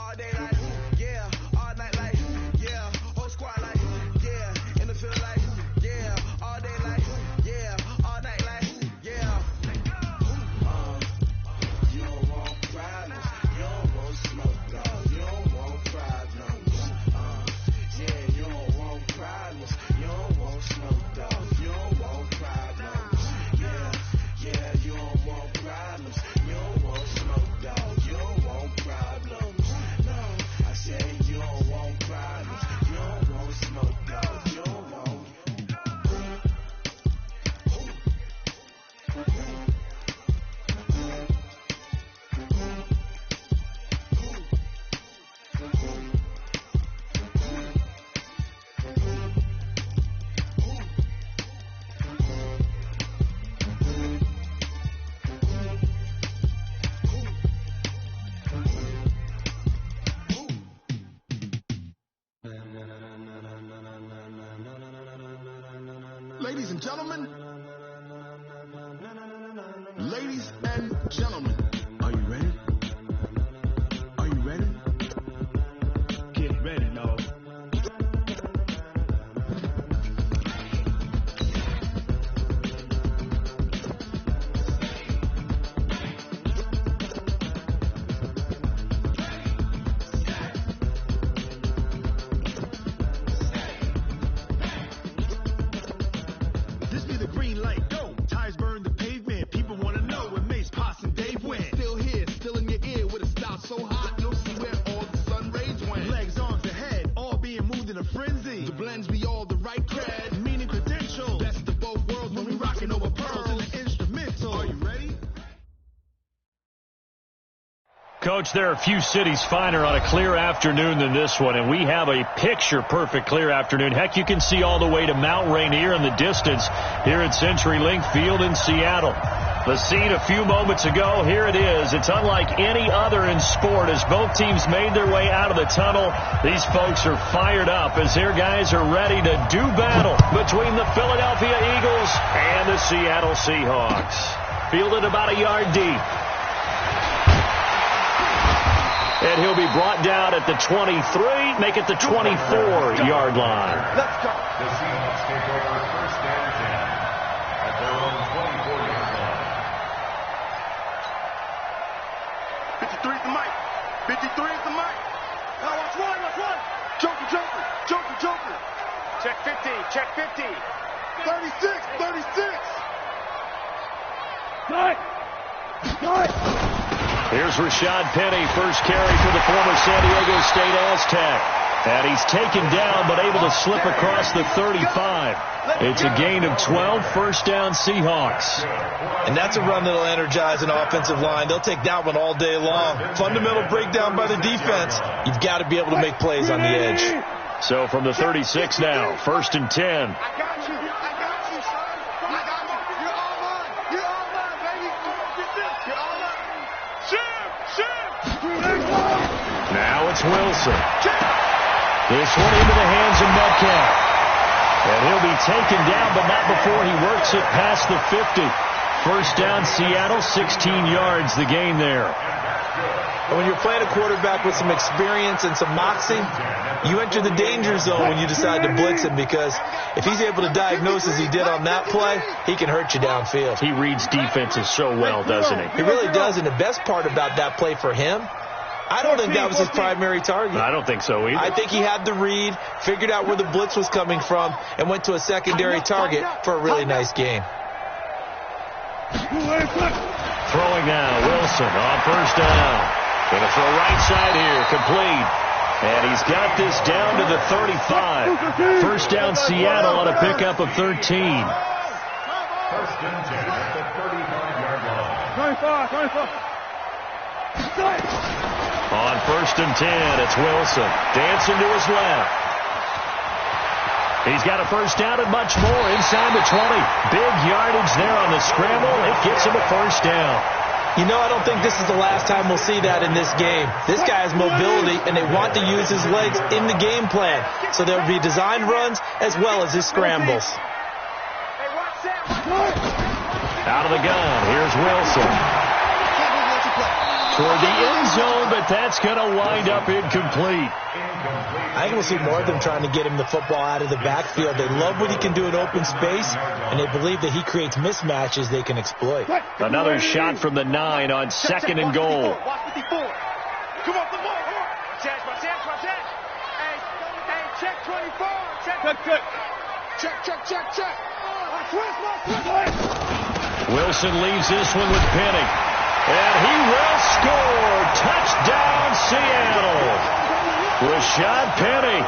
all day like, yeah, all night like, yeah, whole squad like, yeah, in the field like, yeah, all day like, yeah, all night like, yeah. You don't want problems, you don't want smoke, dog, you don't want problems. Yeah, you don't want problems, you don't want smoke, dog, you don't want problems. Yeah, you don't want problems, you don't want smoke, dog, you don't want problems. No, I said you don't want problems, you don't want smoke, dog, you don't want. Ladies and gentlemen, ladies and gentlemen, are you ready? Are you ready? Get ready, no. This be the green light, go. Tires burn the pavement. People want to know when Mace, Pops, and Dave went. Still here, still in your ear with a style so hot, you'll see where all the sun rays went. Legs, arms, and head, all being moved in a frenzy. The blends be all the right cred, meaning credentials. Best of both worlds when we rocking over pearls in the instrumental. Are you ready? Coach, there are a few cities finer on a clear afternoon than this one, and we have a picture-perfect clear afternoon. Heck, you can see all the way to Mount Rainier in the distance here at CenturyLink Field in Seattle. The scene a few moments ago, here it is. It's unlike any other in sport as both teams made their way out of the tunnel. These folks are fired up as their guys are ready to do battle between the Philadelphia Eagles and the Seattle Seahawks. Fielded about a yard deep. And he'll be brought down at the 23, make it the 24-yard line. Let's go. The Seahawks take over first and 10 at their own 24-yard line. 53 is the mic. 53 is the mic. Now watch one, watch one. Joker, Joker, Joker, Joker. Check 50, check 50. 36, 36. Cut. Cut. Here's Rashad Penny, first carry for the former San Diego State Aztec. And he's taken down but able to slip across the 35. It's a gain of 12, first down Seahawks. And that's a run that'll energize an offensive line. They'll take that one all day long. Fundamental breakdown by the defense. You've got to be able to make plays on the edge. So from the 36 now, first and 10. I got you, son. I got you. You're all mine. You're all mine, baby. You're all mine. Now it's Wilson. This one into the hands of Metcalf. And he'll be taken down, but not before he works it past the 50. First down, Seattle, 16 yards, the gain there. And when you're playing a quarterback with some experience and some moxie, you enter the danger zone when you decide to blitz him, because if he's able to diagnose as he did on that play, he can hurt you downfield. He reads defenses so well, doesn't he? He really does, and the best part about that play for him, I don't think that was his primary target. I don't think so either. I think he had the read, figured out where the blitz was coming from, and went to a secondary target for a really nice gain. Throwing now, Wilson on first down. Going to throw right side here, complete. And he's got this down to the 35. First down, Seattle on a pickup of 13. First and 10 at the 35-yard line. 25. On first and 10, it's Wilson. Dancing to his left. He's got a first down and much more inside the 20. Big yardage there on the scramble. It gets him a first down. You know, I don't think this is the last time we'll see that in this game. This guy has mobility, and they want to use his legs in the game plan. So there will be designed runs as well as his scrambles. Out of the gun, here's Wilson. toward the end zone, but that's going to wind up incomplete. I think we'll see more of them trying to get him the football out of the backfield. They love what he can do in open space, and they believe that he creates mismatches they can exploit. Another shot from the 9 on 2nd and goal. Come off the ball. Check. Hey, check 24. Check. Wilson leaves this one with Penny. And he will score. Touchdown, Seattle. Rashad Penny,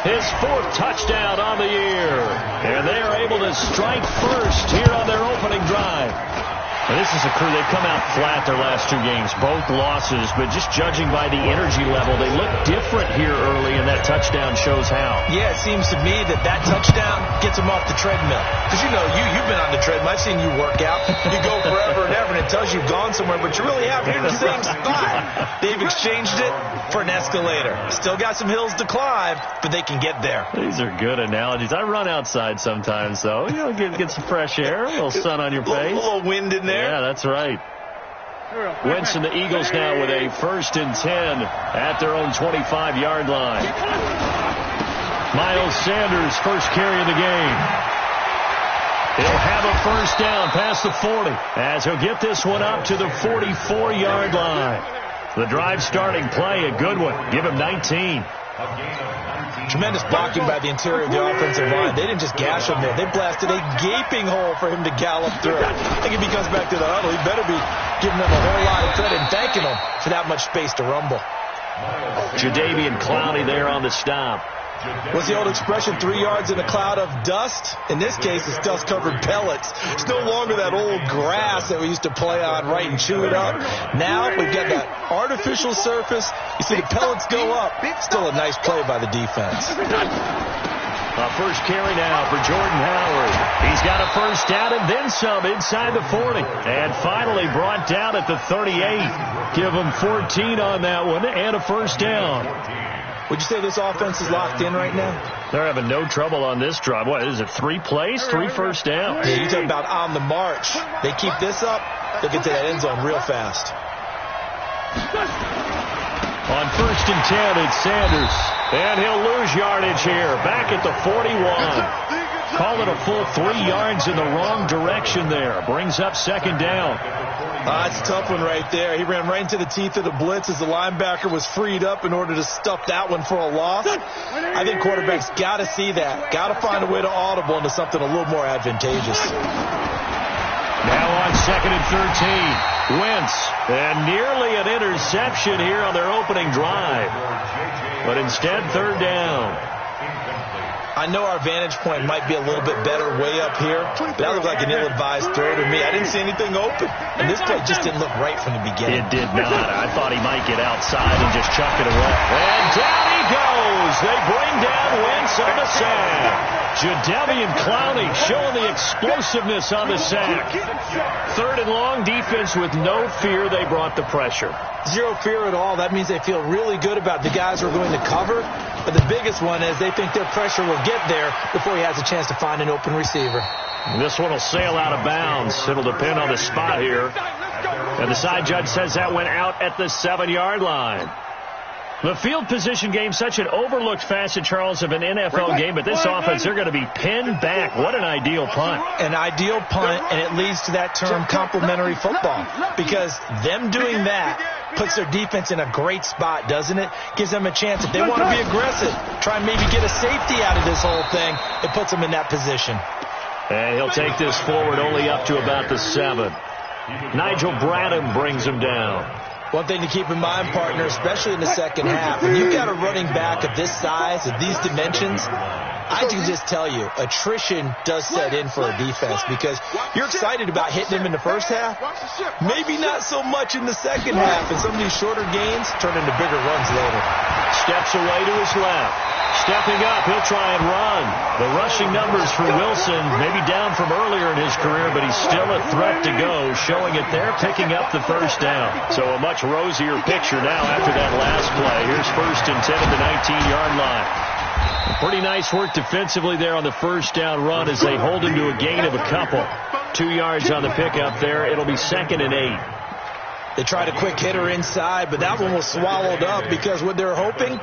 his 4th touchdown on the year. And they are able to strike first here on their opening drive. And this is a crew, they've come out flat their last 2 games, both losses, but just judging by the energy level, they look different here early, and that touchdown shows how. Yeah, it seems to me that touchdown gets them off the treadmill. Because, you've been on the treadmill. I've seen you work out. You go forever and ever, and it tells you you've gone somewhere, but you really haven't. You're in the same spot. They've exchanged it for an escalator. Still got some hills to climb, but they can get there. These are good analogies. I run outside sometimes, though. Get some fresh air, a little sun on your face. A little wind in there. Yeah, that's right. Wentz and the Eagles now with a 1st and 10 at their own 25-yard line. Miles Sanders, first carry of the game. He'll have a 1st down past the 40 as he'll get this one up to the 44-yard line. The drive starting play, a good one. Give him 19. Tremendous blocking by the interior of the offensive line. They didn't just gash him there. They blasted a gaping hole for him to gallop through. I think if he comes back to the huddle, he better be giving them a whole lot of credit and thanking them for that much space to rumble. Jadeveon Clowney there on the stop. What's the old expression, 3 yards in a cloud of dust? In this case, it's dust-covered pellets. It's no longer that old grass that we used to play on, right, and chew it up. Now we've got that artificial surface. You see the pellets go up. Still a nice play by the defense. A first carry now for Jordan Howard. He's got a 1st down and then some inside the 40. And finally brought down at the 38. Give him 14 on that one and a 1st down. Would you say this offense is locked in right now? They're having no trouble on this drive. What is it, 3 plays, 3 first downs? Yeah, you talk about on the march. They keep this up, they'll get to that end zone real fast. On 1st and 10, it's Sanders. And he'll lose yardage here. Back at the 41. Call it a full 3 yards in the wrong direction there. Brings up 2nd down. It's a tough one right there. He ran right into the teeth of the blitz as the linebacker was freed up in order to stuff that one for a loss. I think quarterbacks got to see that. Got to find a way to audible into something a little more advantageous. Now on 2nd and 13. Wentz. And nearly an interception here on their opening drive. But instead, 3rd down. I know our vantage point might be a little bit better way up here, but that looked like an ill-advised throw to me. I didn't see anything open, and this play just didn't look right from the beginning. It did not. I thought he might get outside and just chuck it away. And down he goes. They bring down Wentz on the sack. Jadeveon Clowney showing the explosiveness on the sack. 3rd and long, defense with no fear. They brought the pressure. Zero fear at all. That means they feel really good about the guys who are going to cover. But the biggest one is they think their pressure will get there before he has a chance to find an open receiver. This one will sail out of bounds. It'll depend on the spot here. And the side judge says that went out at the 7-yard line. The field position game, such an overlooked facet, Charles, of an NFL game, but this offense, they're going to be pinned back. What an ideal punt. An ideal punt, and it leads to that term complementary football, because them doing that puts their defense in a great spot, doesn't it? Gives them a chance. If they want to be aggressive, try and maybe get a safety out of this whole thing, it puts them in that position. And he'll take this forward only up to about the 7. Nigel Bradham brings him down. One thing to keep in mind, partner, especially in the second half, when you've got a running back of this size, of these dimensions, I can just tell you, attrition does set in for a defense, because you're excited about hitting him in the first half, maybe not so much in the second half, and some of these shorter gains turn into bigger runs later. Steps away to his left. Stepping up, he'll try and run. The rushing numbers for Wilson, maybe down from earlier in his career, but he's still a threat to go, showing it there, picking up the 1st down. So a much rosier picture now after that last play. Here's 1st and 10 at the 19-yard line. Pretty nice work defensively there on the 1st down run as they hold him to a gain of a couple. 2 yards on the pickup there. It'll be 2nd and 8. They tried a quick hitter inside, but that one was swallowed up because what they're hoping,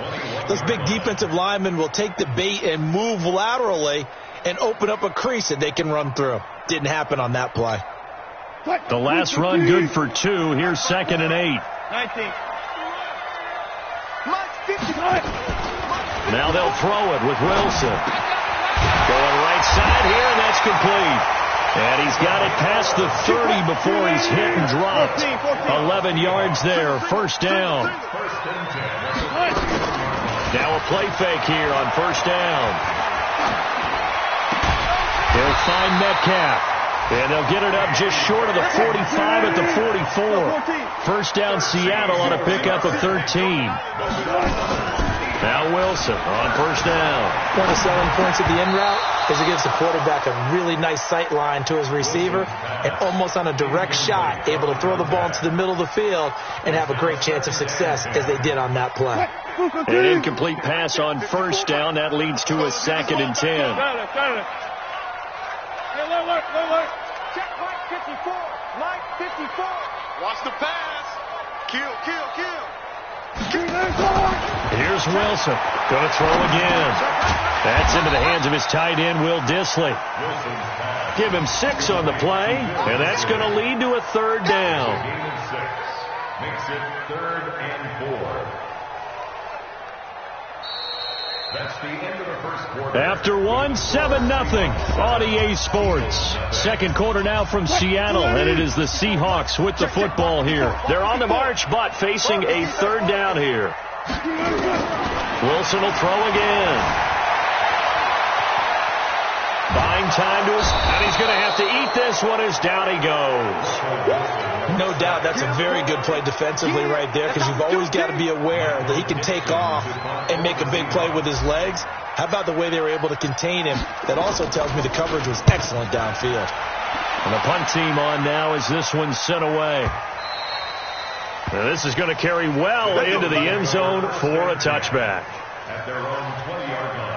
those big defensive linemen will take the bait and move laterally and open up a crease that they can run through. Didn't happen on that play. The last run good for 2. Here's 2nd and 8. 19. Now they'll throw it with Wilson. Going right side here, and that's complete. And he's got it past the 30 before he's hit and dropped. 11 yards there, first down. Now a play fake here on first down. He'll find Metcalf. And they'll get it up just short of the 45 at the 44. First down Seattle on a pickup of 13. Now Wilson on first down. One of the selling points of the in route is it gives the quarterback a really nice sight line to his receiver and almost on a direct shot able to throw the ball into the middle of the field and have a great chance of success as they did on that play. An incomplete pass on first down. That leads to a 2nd and 10. Look. Check Mike 54. Mike 54. Watch the pass. Kill. Here's Wilson. Going to throw again. That's into the hands of his tight end, Will Dissly. Give him 6 on the play, and that's going to lead to a 3rd down. Makes it 3rd and 4. That's the end of the first quarter. After 1, 7-0 on EA Sports. Second quarter now from Seattle, and it is the Seahawks with the football here. They're on the march, but facing a 3rd down here. Wilson will throw again. Buying time to us, and he's going to have to eat this one as down he goes. No doubt that's a very good play defensively right there because you've always got to be aware that he can take off and make a big play with his legs. How about the way they were able to contain him? That also tells me the coverage was excellent downfield. And the punt team on now as this one's sent away. Now this is going to carry well into the end zone for a touchback. At their own 20-yard line.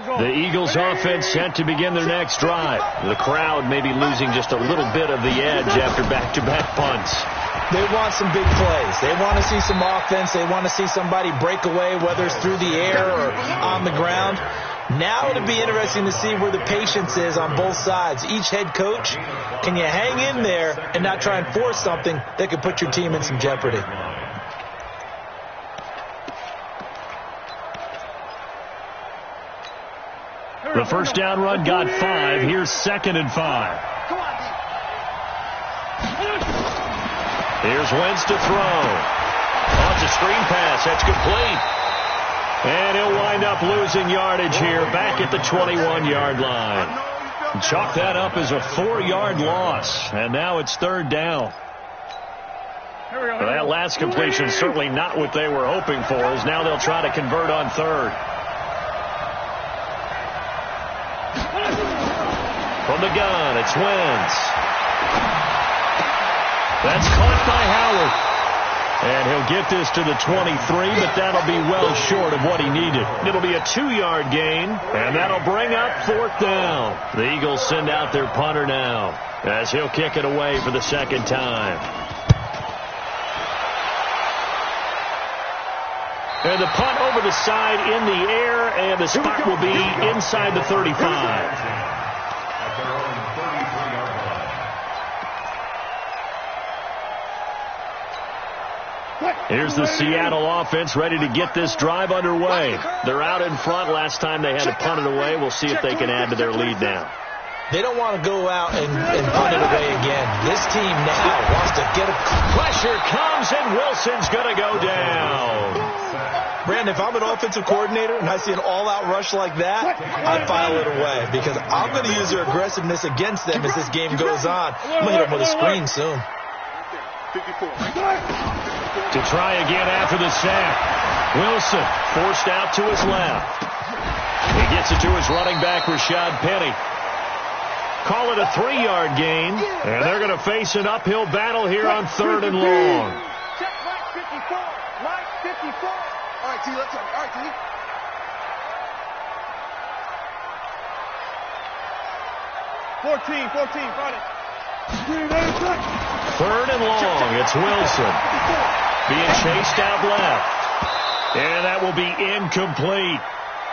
The Eagles offense set to begin their next drive. The crowd may be losing just a little bit of the edge after back-to-back punts. They want some big plays. They want to see some offense. They want to see somebody break away, whether it's through the air or on the ground. Now it'll be interesting to see where the patience is on both sides. Each head coach, can you hang in there and not try and force something that could put your team in some jeopardy? The first down run got 5. Here's 2nd and 5. Here's Wentz to throw. Oh, it's a screen pass. That's complete. And he'll wind up losing yardage here back at the 21-yard line. Chalk that up as a 4-yard loss. And now it's 3rd down. That last completion certainly not what they were hoping for, as now they'll try to convert on 3rd. From the gun, it's Wentz. That's caught by Howard. And he'll get this to the 23, but that'll be well short of what he needed. It'll be a 2-yard gain, and that'll bring up 4th down. The Eagles send out their punter now, as he'll kick it away for the 2nd time. And the punt over the side in the air, and the spot will be inside the 35. Here's the Seattle offense ready to get this drive underway. They're out in front. Last time they had to punt it away. We'll see if they can add to their lead now. They don't want to go out and punt it away again. This team now wants to get a... Pressure comes, and Wilson's going to go down. Brandon, if I'm an offensive coordinator and I see an all-out rush like that, I file it away because I'm going to use their aggressiveness against them as this game goes on. I'm going to hit them with a screen soon. 54. To try again after the sack. Wilson forced out to his left. He gets it to his running back, Rashad Penny. Call it a 3-yard gain, and they're going to face an uphill battle here on 3rd and long. Check Mike 54. Mike 54. All right, T, let's go. All right, T. Friday. Third and long. It's Wilson being chased out left. And that will be incomplete.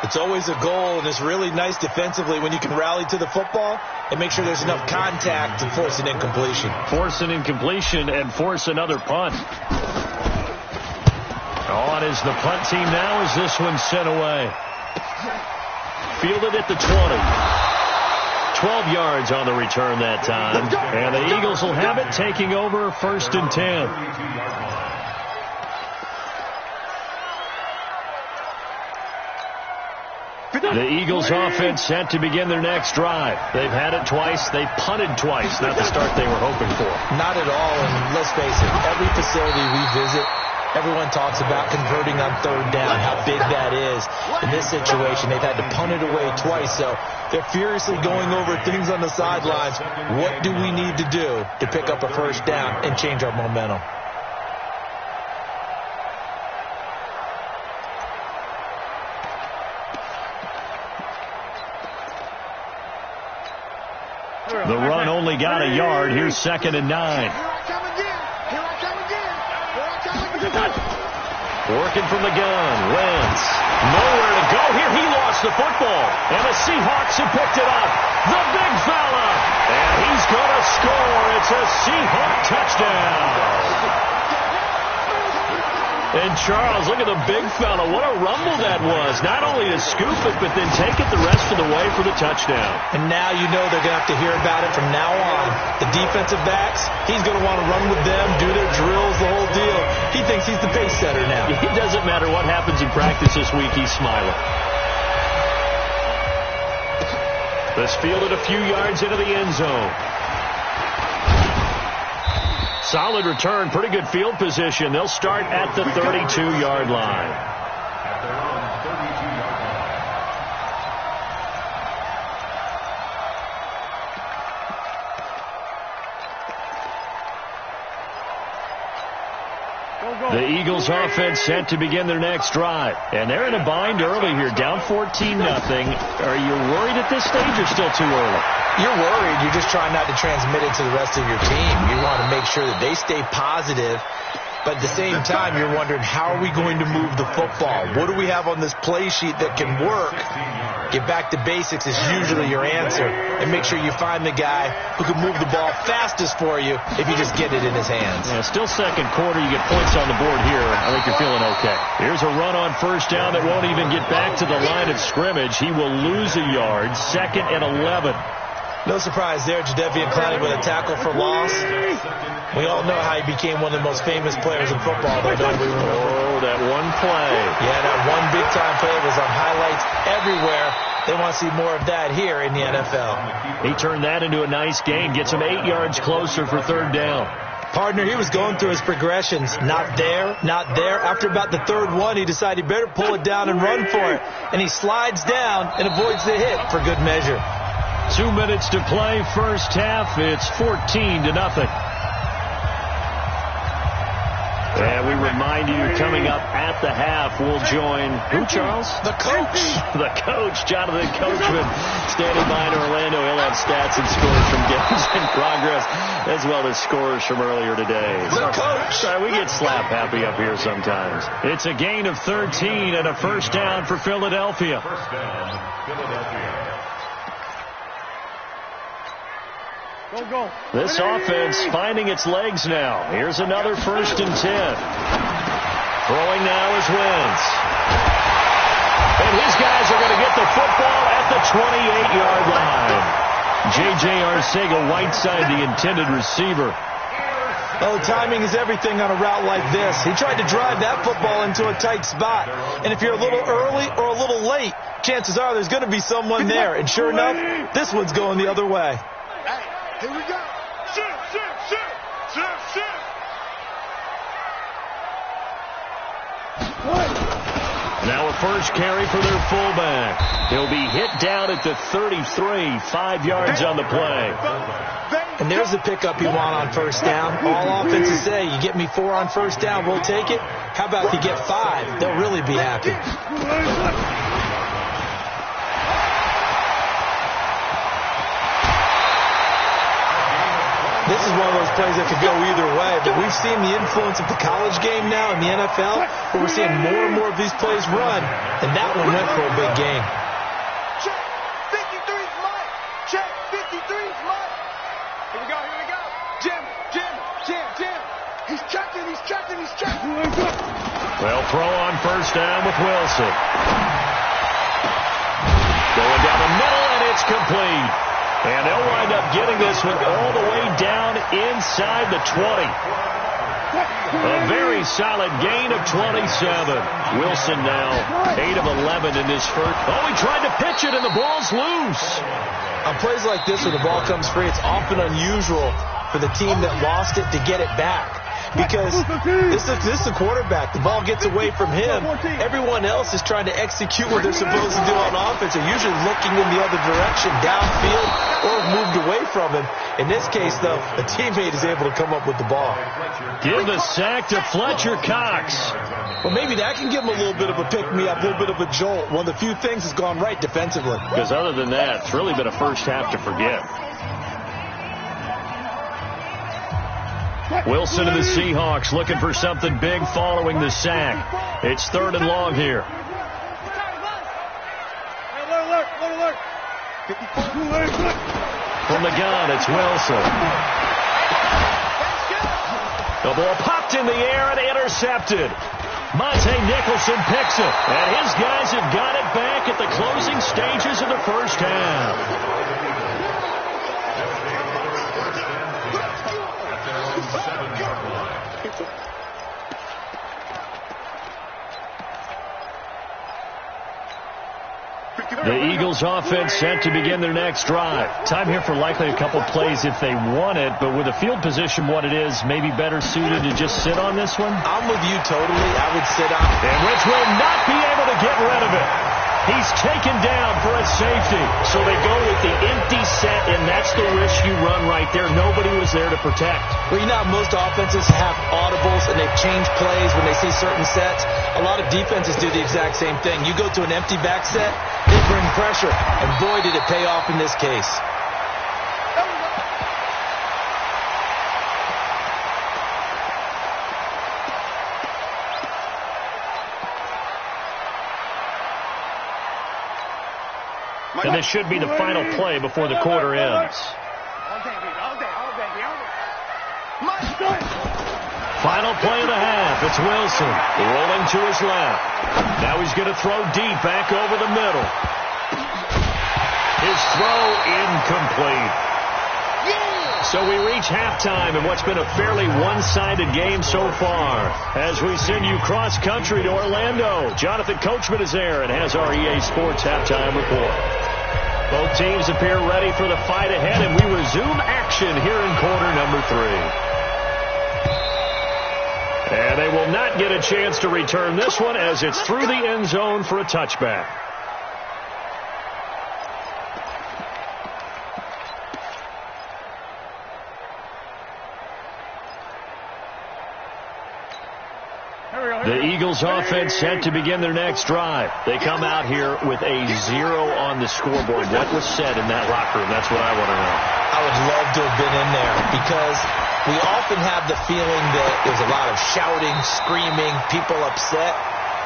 It's always a goal, and it's really nice defensively when you can rally to the football and make sure there's enough contact to force an incompletion. Force an incompletion and force another punt. On is the punt team now as this one's sent away. Fielded at the 20. 12 yards on the return that time. And the Eagles will have it, taking over 1st and 10. The Eagles offense set to begin their next drive. They've had it twice. They've punted twice. Not the start they were hoping for. Not at all. And let's face it, every facility we visit, everyone talks about converting on third down, how big that is. In this situation, they've had to punt it away twice. So they're furiously going over things on the sidelines. What do we need to do to pick up a first down and change our momentum? The run only got a yard. Here's 2nd and 9. Working from the gun. Wentz. Nowhere to go here. He lost the football. And the Seahawks have picked it up. The big fella. And he's going to score. It's a Seahawk touchdown. And Charles, look at the big fella. What a rumble that was. Not only to scoop it, but then take it the rest of the way for the touchdown. And now you know they're going to have to hear about it from now on. The defensive backs, he's going to want to run with them, do their drills, the whole deal. He thinks he's the pace setter now. It doesn't matter what happens in practice this week, he's smiling. This fielded a few yards into the end zone. Solid return, pretty good field position. They'll start at the 32-yard line. The Eagles offense set to begin their next drive. And they're in a bind early here, down 14-0. Are you worried at this stage or still too early? You're worried. You're just trying not to transmit it to the rest of your team. You want to make sure that they stay positive. But at the same time, you're wondering, how are we going to move the football? What do we have on this play sheet that can work? Get back to basics is usually your answer. And make sure you find the guy who can move the ball fastest for you if you just get it in his hands. Yeah, still second quarter. You get points on the board here. I think you're feeling okay. Here's a run on first down that won't even get back to the line of scrimmage. He will lose a yard. 2nd and 11. No surprise there, Jadeveon Clowney with a tackle for loss. We all know how he became one of the most famous players in football, though, don't we? Oh, that one play. Yeah, that one big-time play was on highlights everywhere. They want to see more of that here in the NFL. He turned that into a nice gain, gets him 8 yards closer for third down. Partner, he was going through his progressions. Not there, not there. After about the third one, he decided he better pull it down and run for it. And he slides down and avoids the hit for good measure. 2 minutes to play, first half. It's 14-0. And we remind you, coming up at the half, we'll join who, Charles? The coach. The coach, Jonathan Coachman, standing by in Orlando. He'll have stats and scores from games in progress, as well as scores from earlier today. The coach. Sorry, we get slap happy up here sometimes. It's a gain of 13 and a first down for Philadelphia. First down, Philadelphia. This offense finding its legs now. Here's another 1st and 10. Throwing now is Wentz. And his guys are going to get the football at the 28-yard line. J.J. Arcega-Whiteside, the intended receiver. Oh, timing is everything on a route like this. He tried to drive that football into a tight spot. And if you're a little early or a little late, chances are there's going to be someone there. And sure enough, this one's going the other way. Here we go. Shift. Now a first carry for their fullback. He'll be hit down at the 33, 5 yards on the play. And there's the pickup you want on first down. All offenses say, you get me 4 on first down, we'll take it. How about if you get 5? They'll really be happy. This is one of those plays that could go either way, but we've seen the influence of the college game now in the NFL, where we're seeing more and more of these plays run, and that one went for a big gain. Check. 53's Mike. Check. 53's Mike. Here we go. Jim. He's checking. Well, throw on first down with Wilson. Going down the middle, and it's complete. And they'll wind up getting this one all the way down inside the 20. A very solid gain of 27. Wilson now 8 of 11 in this first. Oh, he tried to pitch it, and the ball's loose. On plays like this where the ball comes free, it's often unusual for the team that lost it to get it back. Because this is the quarterback. The ball gets away from him. Everyone else is trying to execute what they're supposed to do on offense. They're usually looking in the other direction, downfield, or moved away from him. In this case, though, a teammate is able to come up with the ball. Give the sack to Fletcher Cox. Well, maybe that can give him a little bit of a pick-me-up, a little bit of a jolt. One of the few things that's gone right defensively. Because other than that, it's really been a first half to forget. Wilson and the Seahawks looking for something big following the sack. It's 3rd and long here. From the gun, it's Wilson. The ball popped in the air and intercepted. Monte Nicholson picks it, and his guys have got it back at the closing stages of the first half. The Eagles offense set to begin their next drive. Time here for likely a couple plays if they want it, but with the field position what it is, maybe better suited to just sit on this one? I'm with you totally. I would sit on it. And Rich will not be able to get rid of it. He's taken down for a safety. So they go with the empty set, and that's the risk you run right there. Nobody was there to protect. Well, you know, most offenses have audibles, and they've changed plays when they see certain sets. A lot of defenses do the exact same thing. You go to an empty back set, they bring pressure, and boy, did it pay off in this case. And this should be the final play before the quarter ends. Final play of the half. It's Wilson rolling to his left. Now he's going to throw deep back over the middle. His throw incomplete. So we reach halftime in what's been a fairly one-sided game so far. As we send you cross-country to Orlando, Jonathan Coachman is there and has our EA Sports halftime report. Both teams appear ready for the fight ahead, and we resume action here in quarter number 3. And they will not get a chance to return this one as it's through the end zone for a touchback. The Eagles offense set to begin their next drive. They come out here with a 0 on the scoreboard. What was said in that locker room? That's what I want to know. I would love to have been in there because we often have the feeling that there's a lot of shouting, screaming, people upset.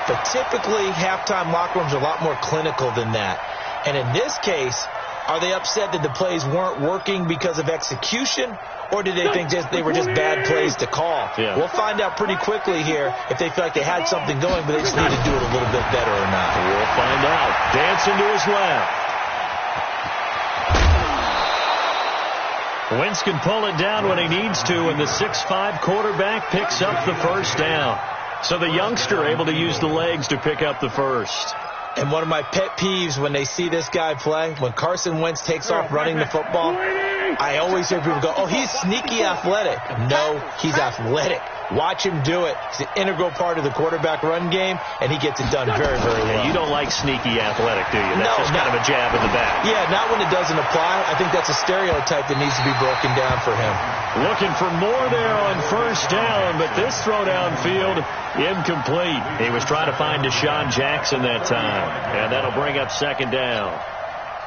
But typically, halftime locker rooms are a lot more clinical than that. And in this case, are they upset that the plays weren't working because of execution? Or did they think they were just bad plays to call? Yeah. We'll find out pretty quickly here if they feel like they had something going, but they just need to do it a little bit better or not. We'll find out. Dancing to his left. Wentz can pull it down when he needs to, and the 6'5" quarterback picks up the first down. So the youngster able to use the legs to pick up the first. And one of my pet peeves when they see this guy play, when Carson Wentz takes off running the football, I always hear people go, oh, he's sneaky athletic. No, he's athletic. Watch him do it. It's an integral part of the quarterback run game, and he gets it done very, very well. Yeah, you don't like sneaky athletic, do you? That's just kind of a jab in the back. Yeah, not when it doesn't apply. I think that's a stereotype that needs to be broken down for him. Looking for more there on first down, but this throw downfield, incomplete. He was trying to find Deshaun Jackson that time, and that'll bring up second down.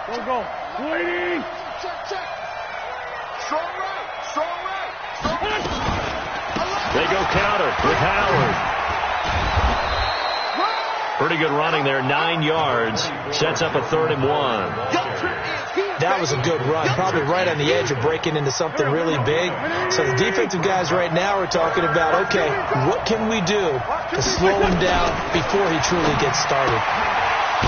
Go. Lady. Check. Strong right. They go counter with Howard. Pretty good running there, 9 yards. Sets up a 3rd and 1. That was a good run, probably right on the edge of breaking into something really big. So the defensive guys right now are talking about, okay, what can we do to slow him down before he truly gets started?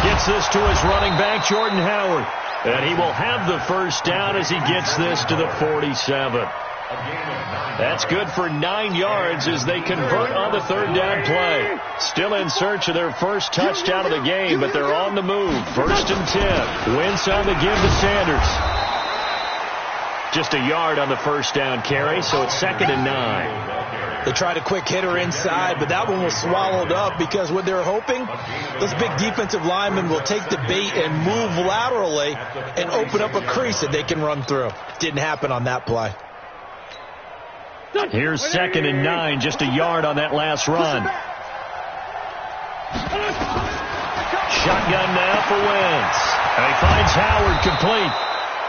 Gets this to his running back, Jordan Howard. And he will have the first down as he gets this to the 47. That's good for 9 yards as they convert on the 3rd down play. Still in search of their first touchdown of the game, but they're on the move. 1st and 10. Wentz on the give to Sanders. Just a yard on the first down carry, so it's 2nd and 9. They tried a quick hitter inside, but that one was swallowed up because what they're hoping, those big defensive linemen will take the bait and move laterally and open up a crease that they can run through. Didn't happen on that play. Here's 2nd and 9, just a yard on that last run. Shotgun now for Wentz. And he finds Howard complete.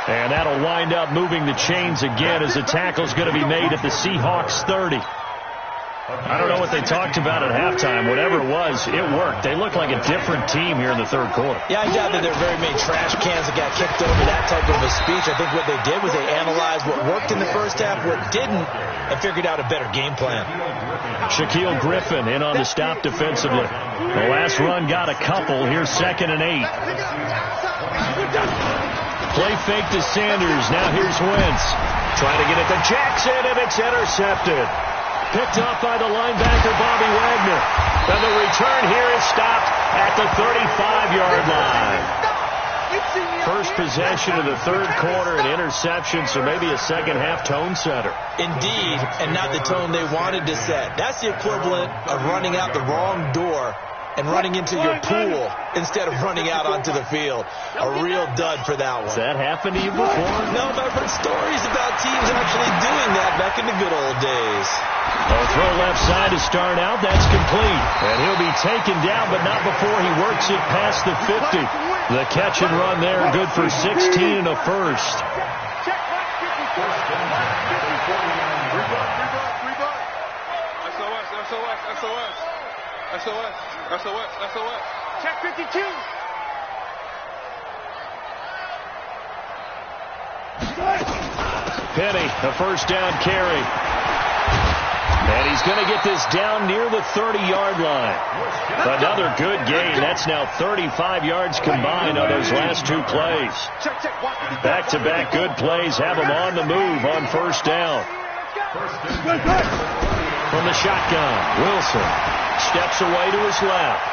And that'll wind up moving the chains again as the tackle's going to be made at the Seahawks 30. I don't know what they talked about at halftime. Whatever it was, it worked. They look like a different team here in the 3rd quarter. Yeah, I doubt that there are very many trash cans that got kicked over, that type of a speech. I think what they did was they analyzed what worked in the first half, what didn't, and figured out a better game plan. Shaquille Griffin in on the stop defensively. The last run got a couple. Here's 2nd and 8. Play fake to Sanders. Now here's Wentz. Trying to get it to Jackson, and it's intercepted. Picked off by the linebacker, Bobby Wagner. And the return here is stopped at the 35-yard line. First possession of the 3rd quarter, an interception, so maybe a second-half tone setter. Indeed, and not the tone they wanted to set. That's the equivalent of running out the wrong door and running into your pool instead of running out onto the field. A real dud for that one. Has that happened to you before? No, but I've heard stories about teams actually doing that back in the good old days. A throw left side to start out. That's complete. And he'll be taken down, but not before he works it past the 50. The catch and run there, good for 16 and a first. SOS. Check 52. Penny, a first down carry. And he's going to get this down near the 30-yard line. Another good gain. That's now 35 yards combined on those last 2 plays. Back-to-back good plays have him on the move on first down. From the shotgun, Wilson steps away to his left.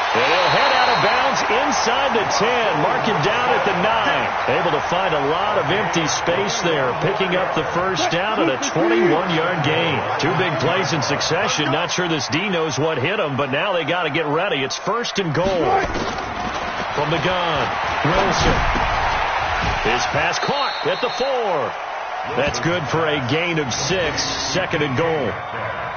And he'll head out of bounds inside the 10. Mark him down at the 9. Able to find a lot of empty space there. Picking up the first down at a 21-yard gain. 2 big plays in succession. Not sure this D knows what hit him, but now they got to get ready. It's 1st and goal. From the gun, Wilson. His pass caught at the 4. That's good for a gain of 6. 2nd and goal.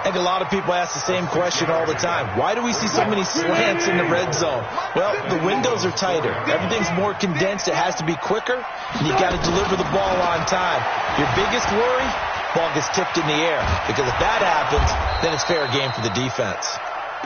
I think a lot of people ask the same question all the time. Why do we see so many slants in the red zone? Well, the windows are tighter. Everything's more condensed. It has to be quicker, and you got to deliver the ball on time. Your biggest worry, ball gets tipped in the air, because if that happens, then it's fair game for the defense.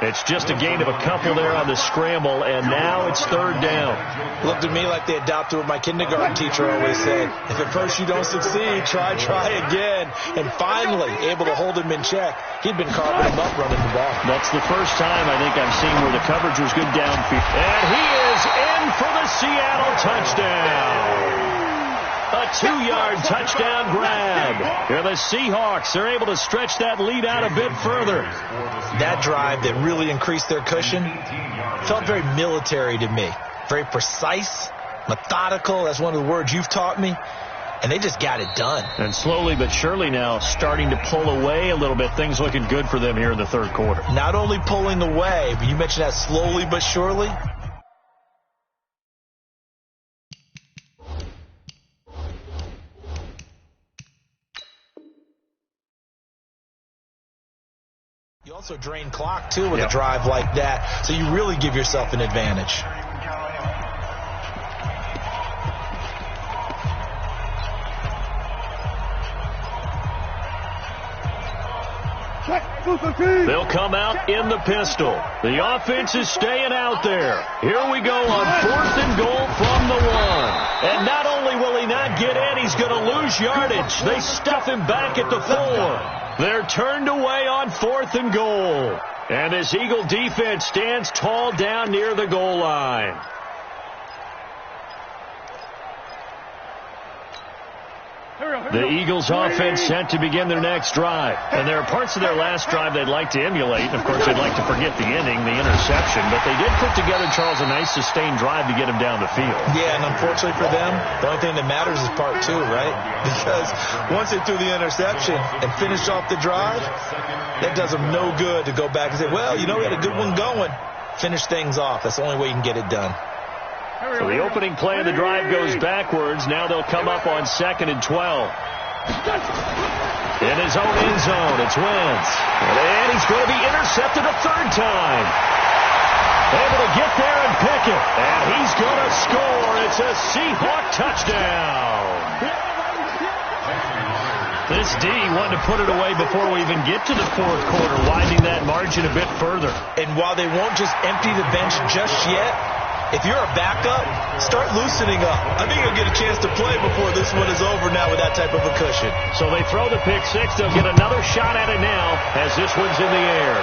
It's just a gain of a couple there on the scramble, and now it's 3rd down. Looked at me like they adopted what my kindergarten teacher always said. If at first you don't succeed, try again. And finally, able to hold him in check. He'd been carving him up running the ball. That's the first time I think I've seen where the coverage was good downfield. And he is in for the Seattle touchdown. A 2-yard touchdown grab. And the Seahawks are able to stretch that lead out a bit further. That drive that really increased their cushion felt very military to me. Very precise, methodical. That's one of the words you've taught me. and they just got it done. And slowly but surely now starting to pull away a little bit. Things looking good for them here in the third quarter. Not only pulling away, but you mentioned that slowly but surely. You also drain clock, too, with a drive like that, so you really give yourself an advantage. They'll come out in the pistol. The offense is staying out there. Here we go on 4th and goal from the 1. And not only will he not get in, he's going to lose yardage. They stuff him back at the 4. They're turned away on 4th and goal. And this Eagle defense stands tall down near the goal line. The Eagles offense set to begin their next drive. And there are parts of their last drive they'd like to emulate. And, of course, they'd like to forget the inning, the interception. But they did put together, Charles, a nice sustained drive to get him down the field. Yeah, and unfortunately for them, the only thing that matters is part 2, right? Because once they threw the interception and finished off the drive, that does them no good to go back and say, well, you know, we had a good one going. Finish things off. That's the only way you can get it done. So the opening play of the drive goes backwards. Now they'll come up on 2nd and 12. In his own end zone, it's Wentz. And he's going to be intercepted a 3rd time. Able to get there and pick it. And he's going to score. It's a Seahawk touchdown. This D wanted to put it away before we even get to the 4th quarter, widening that margin a bit further. And while they won't just empty the bench just yet, if you're a backup, start loosening up. I think you'll get a chance to play before this one is over now with that type of a cushion. So they throw the pick 6. They'll get another shot at it now as this one's in the air.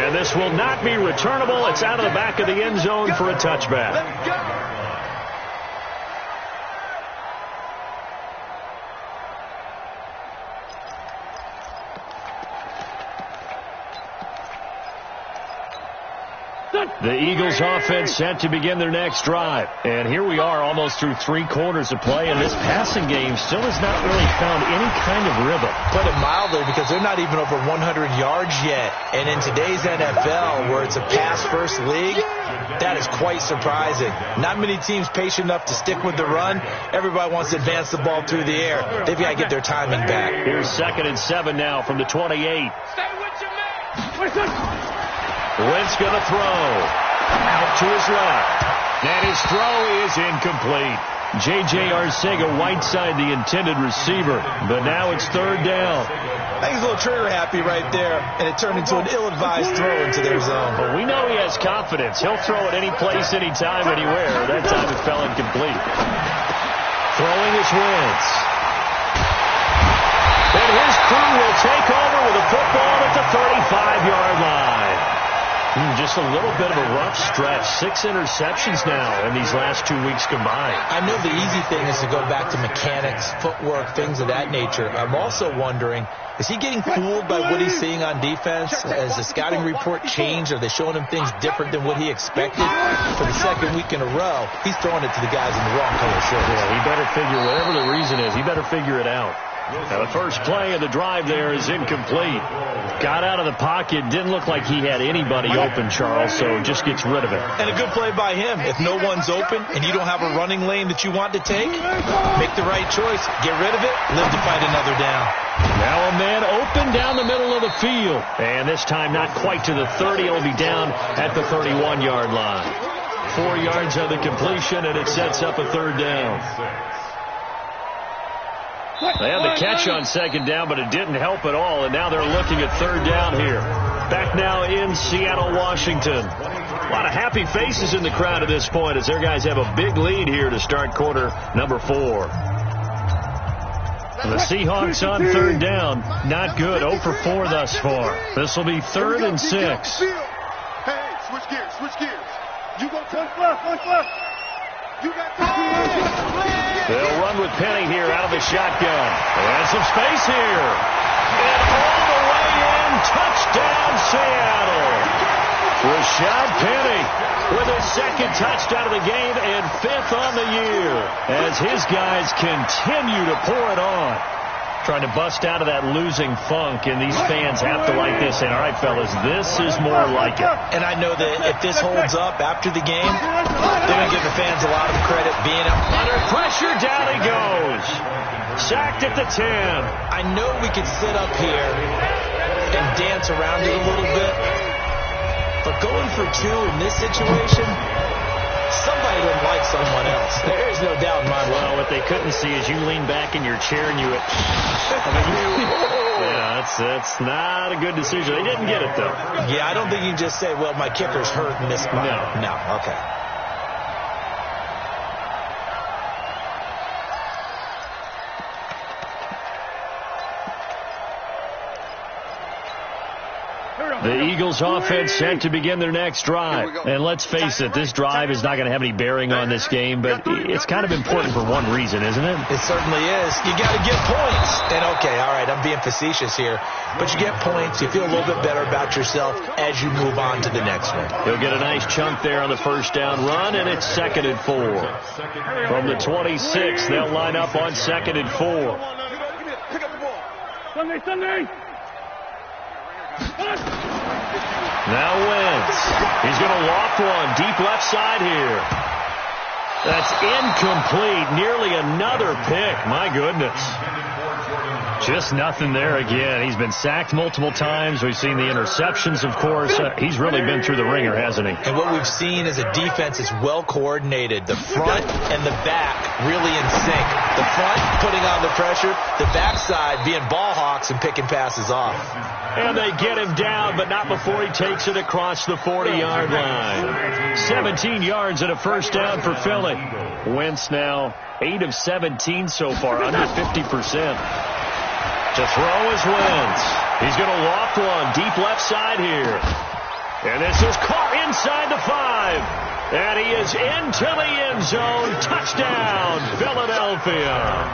And this will not be returnable. It's out of the back of the end zone for a touchback. Let's go. The Eagles offense set to begin their next drive. And here we are almost through 3 quarters of play, and this passing game still has not really found any kind of rhythm. Put it mildly, because they're not even over 100 yards yet. And in today's NFL, where it's a pass-first league, that is quite surprising. Not many teams patient enough to stick with the run. Everybody wants to advance the ball through the air. They've got to get their timing back. Here's 2nd and 7 now from the 28. Stay with your man. Wentz going to throw. Out to his left. And his throw is incomplete. J.J. Arcega-Whiteside, the intended receiver. But now it's 3rd down. I think he's a little trigger happy right there, and it turned into an ill-advised throw into their zone. But we know he has confidence. He'll throw it any place, anytime, anywhere. That time it fell incomplete. Throwing is Wentz. And his crew will take over with a football at the 35-yard line. Just a little bit of a rough stretch. 6 interceptions now in these last 2 weeks combined. I know the easy thing is to go back to mechanics, footwork, things of that nature. I'm also wondering, is he getting fooled by what he's seeing on defense? Has the scouting report changed? Are they showing him things different than what he expected? For the 2nd week in a row, he's throwing it to the guys in the wrong color shirts. Yeah, he better figure, whatever the reason is, he better figure it out. Now the first play of the drive there is incomplete. Got out of the pocket. Didn't look like he had anybody open, Charles, so just gets rid of it. And a good play by him. If no one's open and you don't have a running lane that you want to take, make the right choice. Get rid of it. Live to fight another down. Now a man open down the middle of the field. And this time not quite to the 30. It'll be down at the 31-yard line. 4 yards of the completion, and it sets up a 3rd down. They had the catch on 2nd down, but it didn't help at all, and now they're looking at 3rd down here. Back now in Seattle, Washington. A lot of happy faces in the crowd at this point as their guys have a big lead here to start quarter number 4. The Seahawks on 3rd down. Not good. 0 for 4 thus far. This will be 3rd and 6. Hey, switch gears. You go to left. You got They'll run with Penny here out of the shotgun. And some space here. And all the way in. Touchdown, Seattle. Rashad Penny with his second touchdown of the game and 5th on the year as his guys continue to pour it on. Trying to bust out of that losing funk, and these fans have to like this. And, all right, fellas, this is more like it. And I know that if this holds up after the game, they're going to give the fans a lot of credit being up. Under pressure, down he goes. Sacked at the 10. I know we could sit up here and dance around it a little bit, but going for 2 in this situation, somebody didn't like someone else. There is no doubt in my mind. Well, what they couldn't see is you lean back in your chair and you yeah, that's not a good decision. They didn't get it, though. Yeah, I don't think you can just say, well, my kicker's hurt in this spot. No, okay. The Eagles offense set to begin their next drive. And let's face it, this drive is not going to have any bearing on this game, but it's kind of important for one reason, isn't it? It certainly is. You got to get points. And, okay, all right, I'm being facetious here, but you get points. You feel a little bit better about yourself as you move on to the next one. He'll get a nice chunk there on the first down run, and it's 2nd and 4. From the 26, they'll line up on 2nd and 4. Sunday. Now Wentz. He's going to loft one deep left side here. That's incomplete. Nearly another pick. My goodness. Just nothing there again. He's been sacked multiple times. We've seen the interceptions, of course. He's really been through the ringer, hasn't he? And what we've seen is a defense is well coordinated. The front and the back really in sync. The front putting on the pressure. The backside being ball hawks and picking passes off. And they get him down, but not before he takes it across the 40-yard line. 17 yards and a first down for Philly. Wentz now 8 of 17 so far, under 50%. To throw is Wentz. He's going to loft one deep left side here. And this is caught inside the 5. And he is into the end zone. Touchdown, Philadelphia.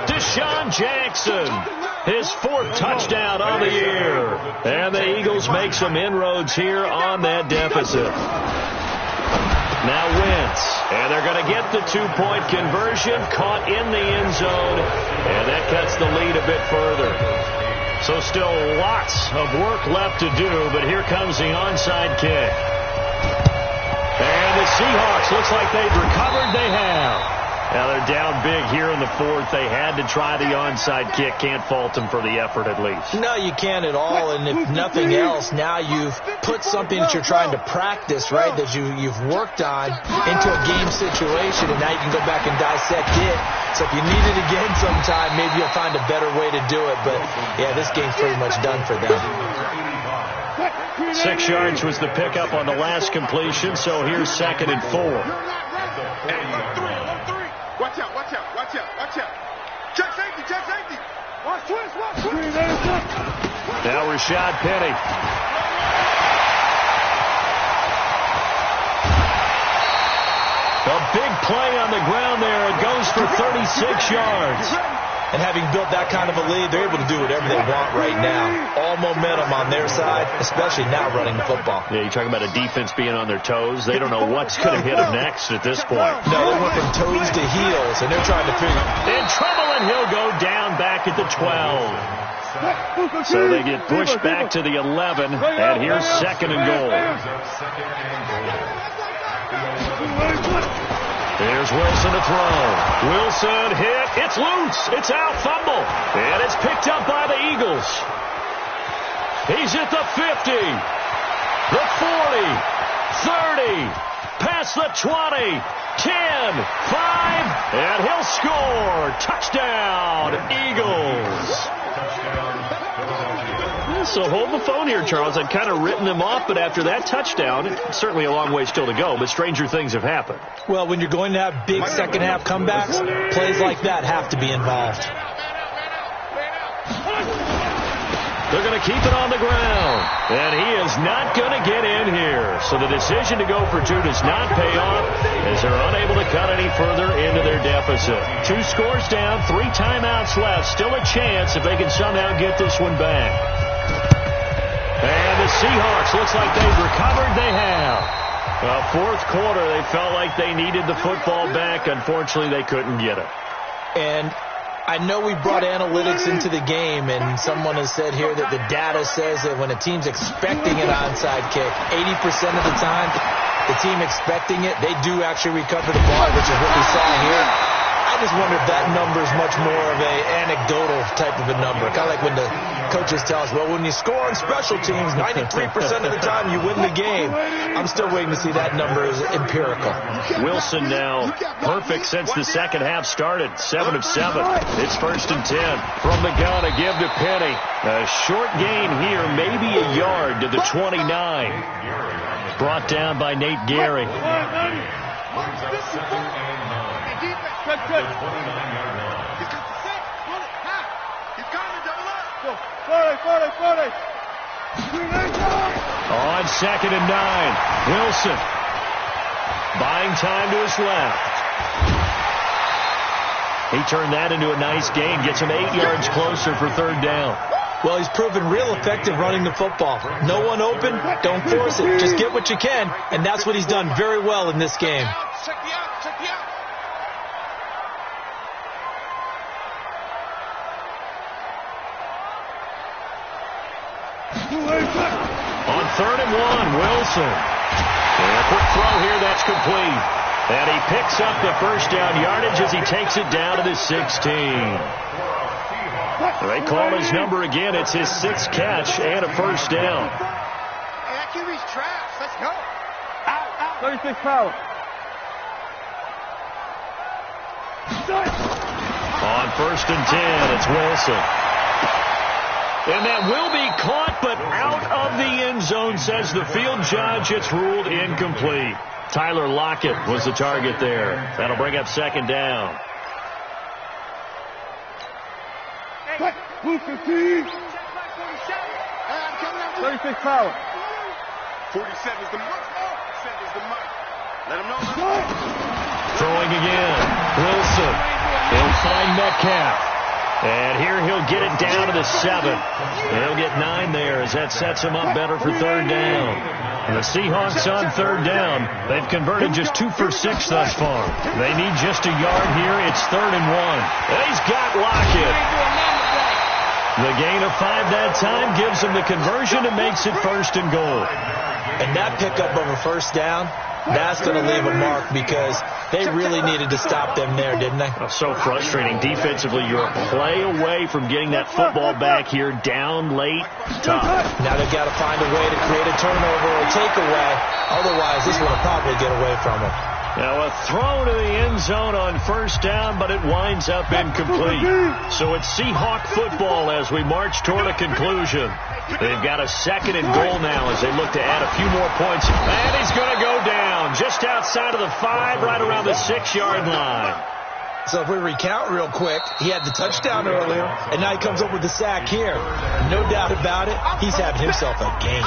Deshaun Jackson, his 4th touchdown of the year. And the Eagles make some inroads here on that deficit. Now Wentz, and they're going to get the 2-point conversion, caught in the end zone, and that cuts the lead a bit further. So still lots of work left to do, but here comes the onside kick. And the Seahawks, looks like they've recovered. They have. Now they're down big here in the 4th. They had to try the onside kick. Can't fault them for the effort at least. No, you can't at all. And if nothing else, now you've put something that you're trying to practice, right, that you've worked on into a game situation, and now you can go back and dissect it. So if you need it again sometime, maybe you'll find a better way to do it. But, yeah, this game's pretty much done for them. 6 yards was the pickup on the last completion, so here's 2nd and 4. Watch out. Check safety. Watch twist. Now Rashad Penny. A big play on the ground there. It goes for 36 yards. And having built that kind of a lead, they're able to do whatever they want right now. All momentum on their side, especially now running the football. Yeah, you're talking about a defense being on their toes. They don't know what's going to hit them next at this point. No, they went from toes to heels, and they're trying to figure. In trouble, and he'll go down back at the 12. So they get pushed back to the 11, and here's 2nd and goal. There's Wilson to throw. Wilson hit. It's loose. It's out. Fumble. And it's picked up by the Eagles. He's at the 50. The 40. 30. Past the 20. 10. 5. And he'll score. Touchdown, Eagles. So hold the phone here, Charles. I'd kind of written them off, but after that touchdown, it's certainly a long way still to go, but stranger things have happened. Well, when you're going to have big second-half comebacks, plays like that have to be involved. They're going to keep it on the ground, and he is not going to get in here. So the decision to go for 2 does not pay off as they're unable to cut any further into their deficit. 2 scores down, 3 timeouts left. Still a chance if they can somehow get this one back. And the Seahawks, looks like they've recovered. They have. Well, fourth quarter, they felt like they needed the football back. Unfortunately, they couldn't get it. And I know we brought analytics into the game, and someone has said here that the data says that when a team's expecting an onside kick, 80% of the time, the team expecting it, they do actually recover the ball, which is what we saw here. I just wonder if that number is much more of an anecdotal type of a number. Kind of like when the coaches tell us, well, when you score on special teams, 93% of the time you win the game. I'm still waiting to see that number is empirical. Wilson now perfect since the second half started. 7 of 7. It's 1st and 10. From the gun, a give to Penny. A short gain here, maybe a yard to the 29. Brought down by Nate Gehry. Good. The 29-yard line. He's got the six. Pull it. Half. He's got it. Double up. Go. 40. On 2nd and 9. Wilson. Buying time to his left. He turned that into a nice gain. Gets him 8 yards closer for 3rd down. Well, he's proven real effective running the football. No one open, don't force it. Just get what you can, and that's what he's done very well in this game. Check the out. On 3rd and 1, Wilson. And a quick throw here, that's complete. And he picks up the first down yardage as he takes it down to the 16. They call his number again. It's his 6th catch and a first down. Hey, that QB's trash. Let's go. Out. 36 power. On 1st and 10, it's Wilson. And that will be caught, but out of the end zone, says the field judge. It's ruled incomplete. Tyler Lockett was the target there. That'll bring up 2nd down. 215. 36 power. 47 is the mark. 7 is the mark. Let him know. Throwing again. Wilson. He'll find Metcalf. And here he'll get it down to the 7. He'll get 9 there as that sets him up better for 3rd down. And the Seahawks on 3rd down. They've converted just 2 for 6 thus far. They need just a yard here. It's 3rd and 1. And he's got Lockett. The gain of 5 that time gives him the conversion and makes it 1st and goal. And that pickup of a first down, that's going to leave a mark because they really needed to stop them there, didn't they? So frustrating. Defensively, you're a play away from getting that football back here down late. Tough. Now they've got to find a way to create a turnover or takeaway. Otherwise, this one will probably get away from it. Now a throw to the end zone on 1st down, but it winds up incomplete. So it's Seahawk football as we march toward a conclusion. They've got a 2nd and goal now as they look to add a few more points. And he's going to go down just outside of the 5, right around the 6-yard line. So if we recount real quick, he had the touchdown earlier, and now he comes up with the sack here. No doubt about it, he's having himself a game.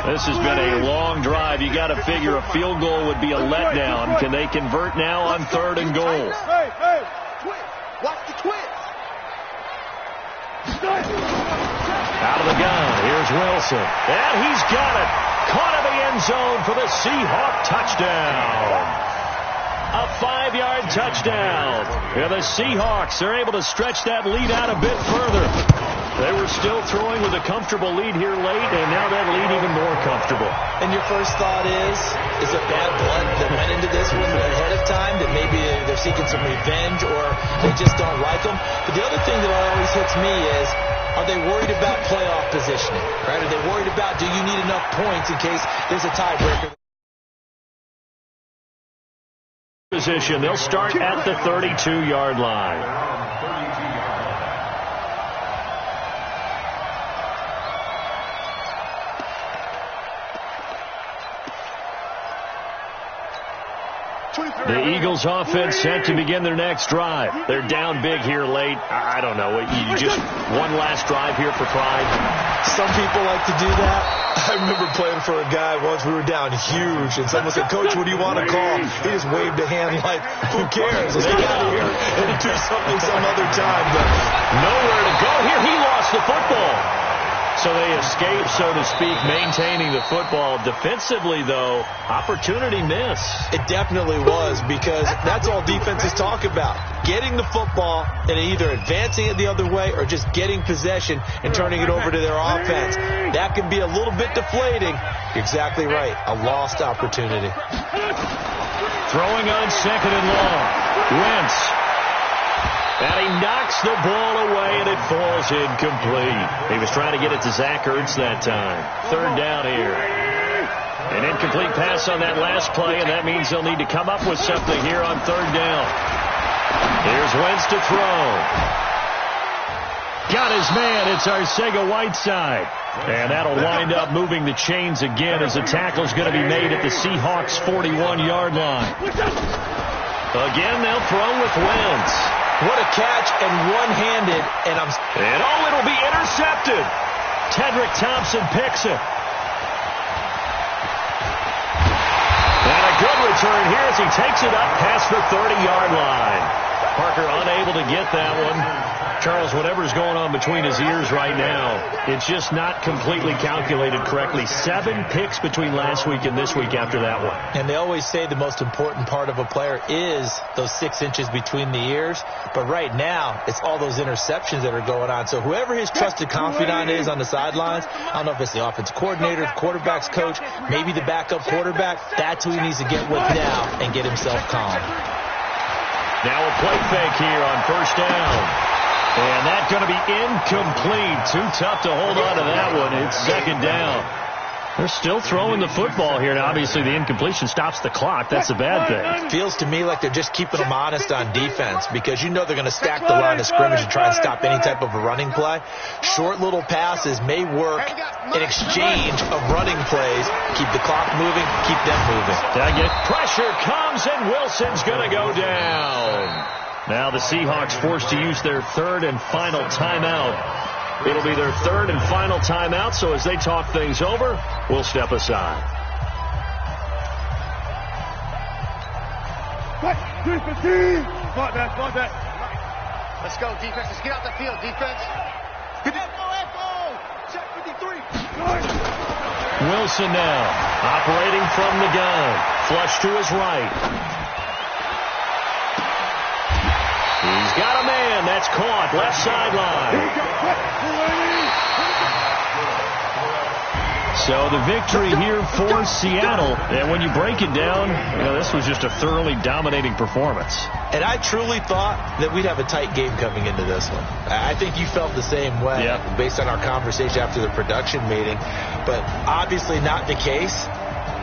This has been a long drive. You got to figure a field goal would be a letdown. Can they convert now on 3rd and goal? Hey. Watch the twist. Out of the gun, here's Wilson. And he's got it. Caught in the end zone for the Seahawk touchdown. A 5-yard touchdown. And the Seahawks are able to stretch that lead out a bit further. They were still throwing with a comfortable lead here late, and now that lead even more comfortable. And your first thought is it bad blood that went into this one ahead of time, that maybe they're seeking some revenge or they just don't like them? But the other thing that always hits me is, are they worried about playoff positioning? Right? Are they worried about, do you need enough points in case there's a tiebreaker? Position. They'll start at the 32-yard line. The Eagles offense set to begin their next drive. They're down big here late. I don't know. You just one last drive here for pride. Some people like to do that. I remember playing for a guy once. We were down huge, and someone said, "Coach, what do you want to call?" He just waved a hand like, "Who cares? Let's get out of here and do something some other time." But nowhere to go here. He lost the football. So they escape, so to speak, maintaining the football. Defensively, though, opportunity miss. It definitely was, because that's all defenses talk about. Getting the football and either advancing it the other way or just getting possession and turning it over to their offense. That can be a little bit deflating. You're exactly right. A lost opportunity. Throwing on 2nd and long. Wentz. And he knocks the ball away, and it falls incomplete. He was trying to get it to Zach Ertz that time. 3rd down here. An incomplete pass on that last play, and that means they'll need to come up with something here on 3rd down. Here's Wentz to throw. Got his man. It's Arcega-Whiteside. And that'll wind up moving the chains again as the tackle's going to be made at the Seahawks' 41-yard line. Again, they'll throw with Wentz. What a catch, and one-handed, and it'll be intercepted. Tedrick Thompson picks it. And a good return here as he takes it up past the 30-yard line. Parker unable to get that one. Charles, whatever's going on between his ears right now, it's just not completely calculated correctly. 7 picks between last week and this week after that one. And they always say the most important part of a player is those 6 inches between the ears. But right now, it's all those interceptions that are going on. So whoever his trusted confidant is on the sidelines, I don't know if it's the offensive coordinator, the quarterback's coach, maybe the backup quarterback, that's who he needs to get with now and get himself calm. Now a play fake here on 1st down. And that's going to be incomplete. Too tough to hold on to that one. It's 2nd down. They're still throwing the football here. Now, obviously, the incompletion stops the clock. That's a bad thing. It feels to me like they're just keeping them honest on defense, because you know they're going to stack the line of scrimmage and try and stop any type of a running play. Short little passes may work in exchange of running plays. Keep the clock moving, keep them moving. Pressure comes, and Wilson's going to go down. Now the Seahawks forced to use their 3rd and final timeout. It'll be their 3rd and final timeout, so as they talk things over, we'll step aside. Spot that. Let's go, defense. Let's get out the field, defense. Echo. Check 53. Wilson now, operating from the gun. Flush to his right. He's got a man. That's caught. Left sideline. So the victory here for Seattle. And when you break it down, this was just a thoroughly dominating performance. And I truly thought that we'd have a tight game coming into this one. I think you felt the same way based on our conversation after the production meeting. But obviously not the case.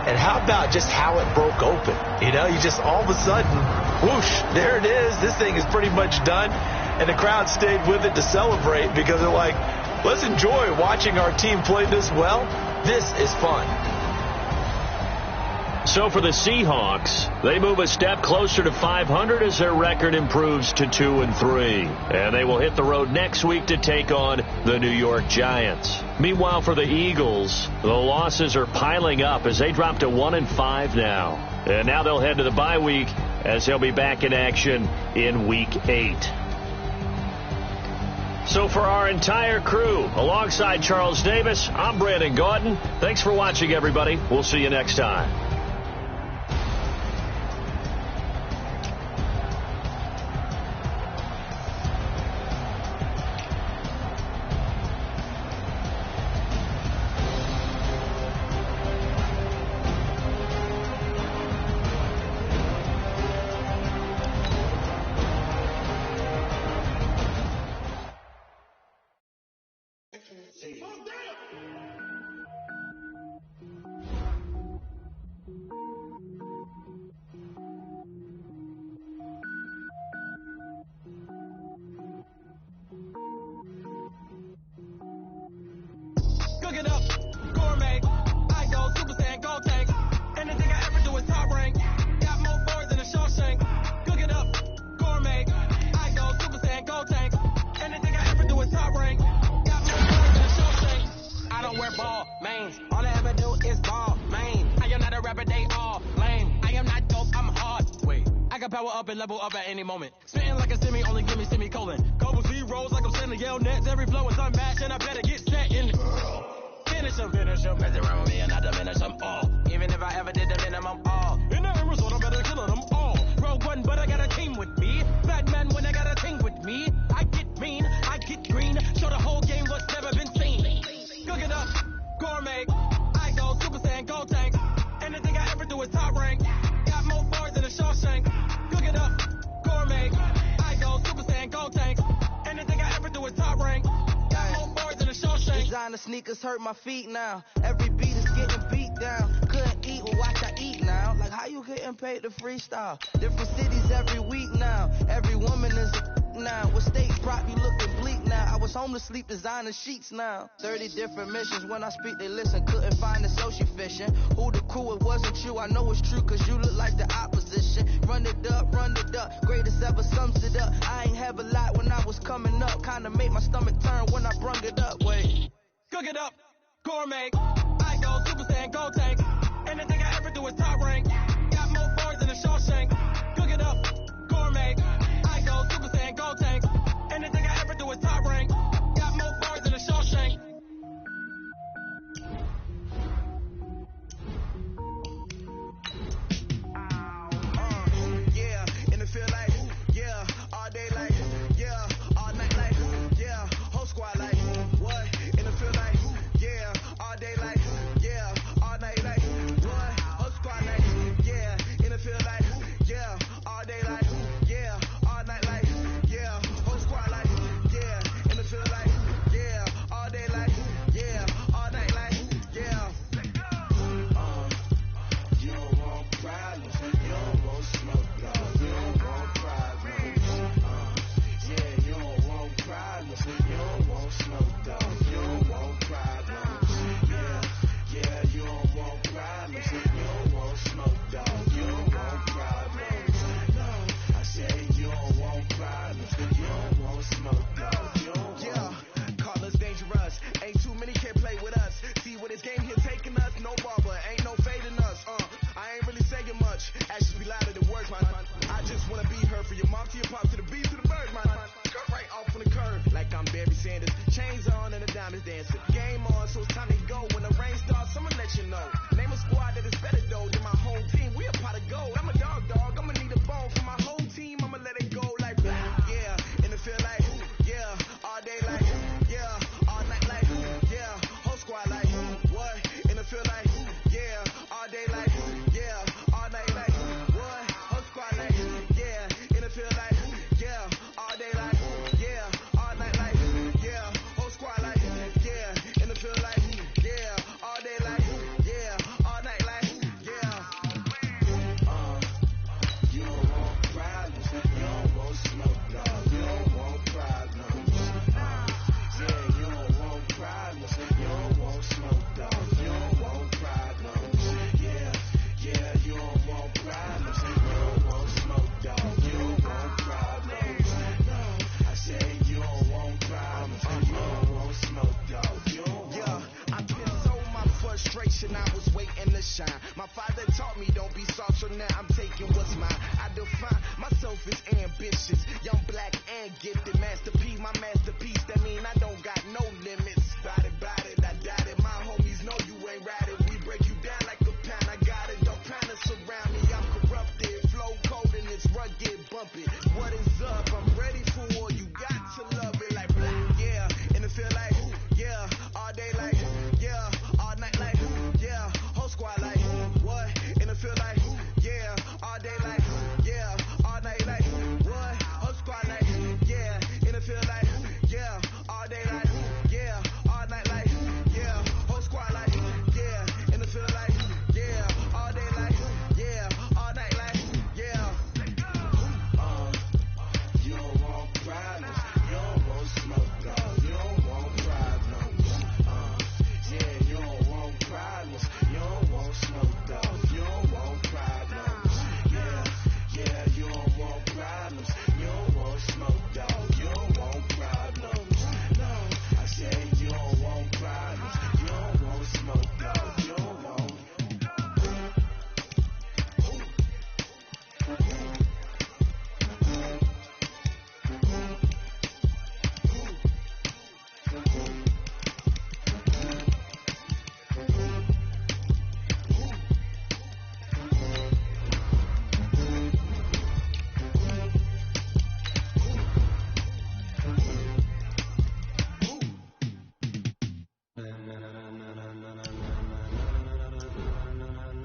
And how about just how it broke open? You just all of a sudden, whoosh, there it is. This thing is pretty much done. And the crowd stayed with it to celebrate because they're like, let's enjoy watching our team play this well. This is fun. So for the Seahawks, they move a step closer to 500 as their record improves to 2-3. And they will hit the road next week to take on the New York Giants. Meanwhile, for the Eagles, the losses are piling up as they drop to 1-5 now. And now they'll head to the bye week as they'll be back in action in Week 8. So for our entire crew, alongside Charles Davis, I'm Brandon Gaudin. Thanks for watching, everybody. We'll see you next time. Cook it up, gourmet. I go Super Saiyan Gold Tank. Anything I ever do is top rank. Got more boards than a Shawshank. Cook it up, gourmet. I go Super Saiyan Gold Tank. Anything I ever do is top rank. Got more boards than a Shawshank. I don't wear ball mains. All I ever do is ball main. I am not a rapper, they all lame. I am not dope, I'm hard. Wait, I can power up and level up at any moment. Spitting like a semi, only give me semicolon. Couple zeros like I'm sending yell nets. Every flow is unmatched and I better get set in. designer sneakers hurt my feet now. Every beat is getting beat down. Couldn't eat, well watch I eat now. Like how you getting paid to freestyle? Different cities every week now. Every woman is a now. What state prop you looking bleak now? I was home to sleep designing sheets now. 30 different missions. When I speak they listen. Couldn't find the social fishing. Who the crew, it wasn't you. I know it's true cause you look like the opposition. Run it up, greatest ever sums it up. I ain't have a lot when I was coming up. Kinda made my stomach turn when I brung it up. Wait. Cook it up, gourmet. I go Super Saiyan, go tank. Anything I ever do is top rank. Got more bars than a Shawshank. Cook it up, gourmet. I go Super Saiyan, go tank. Anything I ever do is top rank. Got more bars than a Shawshank. Yeah, in the field like, yeah, all day like, yeah, all night like, yeah, whole squad like, what? In the field like, yeah, all day like, yeah, all night like, what? Whole squad like, yeah, in the field like, yeah, all day like, yeah, all night like, yeah, whole squad like, yeah, in the field like, yeah, all day like, yeah, all night like, yeah. You don't want problems, you don't want smoke, dog. You don't want problems. Yeah, you don't want problems, you don't want smoke, dog. You don't want problems. Yeah, you don't want problems, you don't want smoke, dog. You don't want problems. No, I said you don't want problems, you don't want smoke, dog. You don't want. Call us dangerous. Ain't too many can play with us. See what this game here taking us. No barber, ain't no fading us. I ain't really saying much. Actions be louder than words, man. I just wanna be heard for your mom to your pop to the beat to the bird, man. Cut right off on the curb, like I'm Barry Sanders. Chains on and the diamonds dancing. Game on, so it's time to go. When the rain starts, I'ma let you know. Name a squad that is better though than my whole team. We a pot of gold. I'm a dog. I'ma need a bone for my whole team. I'ma let it go like blah. Yeah, in the field like, yeah, all day like, yeah, all night like, yeah, whole squad like, what? In the field like, yeah, all day like, yeah, all night like, what? Whole squad like, yeah, in the field like, yeah, all day like, yeah, all night like, yeah, whole squad like, yeah, in the field like, yeah, all day like, yeah, all night like, yeah. You don't want problems, you don't want smoke, dog. You don't want problems. Yeah, you don't want problems, you don't want smoke, dog. You don't want problems. Yeah, you don't want problems, you don't want smoke, dog. You don't want problems. No, I said you don't want problems, you don't want smoke, dog. You don't want. I can so my frustration, I was waiting to shine. My father taught me don't be soft, so now I'm taking what's mine. I define myself as ambitious, young, black, and gifted. Masterpiece, my masterpiece, that mean I don't got no limits. Bout it, I doubt it. My homies know you ain't ride it. We break you down like a pound. I got it, don't pound us around me. I'm corrupted, flow cold and it's rugged, bumpy. What is up? I'm ready for war. You got to love it like blah. Yeah, in the field like, yeah, all day like, yeah, all night like, yeah, whole squad like, what? In the field like, yeah, all day like, yeah, all night like, what? Whole squad like, yeah, in the field like, yeah, all day like, yeah, all night like, yeah, whole squad like, yeah, in the field like, yeah, all day like, yeah, all night like, yeah. You don't want problems, you don't want smoke, dog. You don't want problems. Yeah, you don't want problems, you don't want smoke, dog. You don't want problems. Yeah, you don't want problems, you don't want smoke, dog. You don't want problems. No, I said you don't want problems, you don't want smoke, dog. You don't want.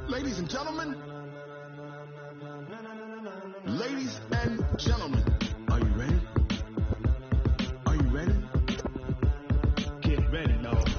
Ladies and gentlemen, are you ready? Are you ready? Get ready, dog.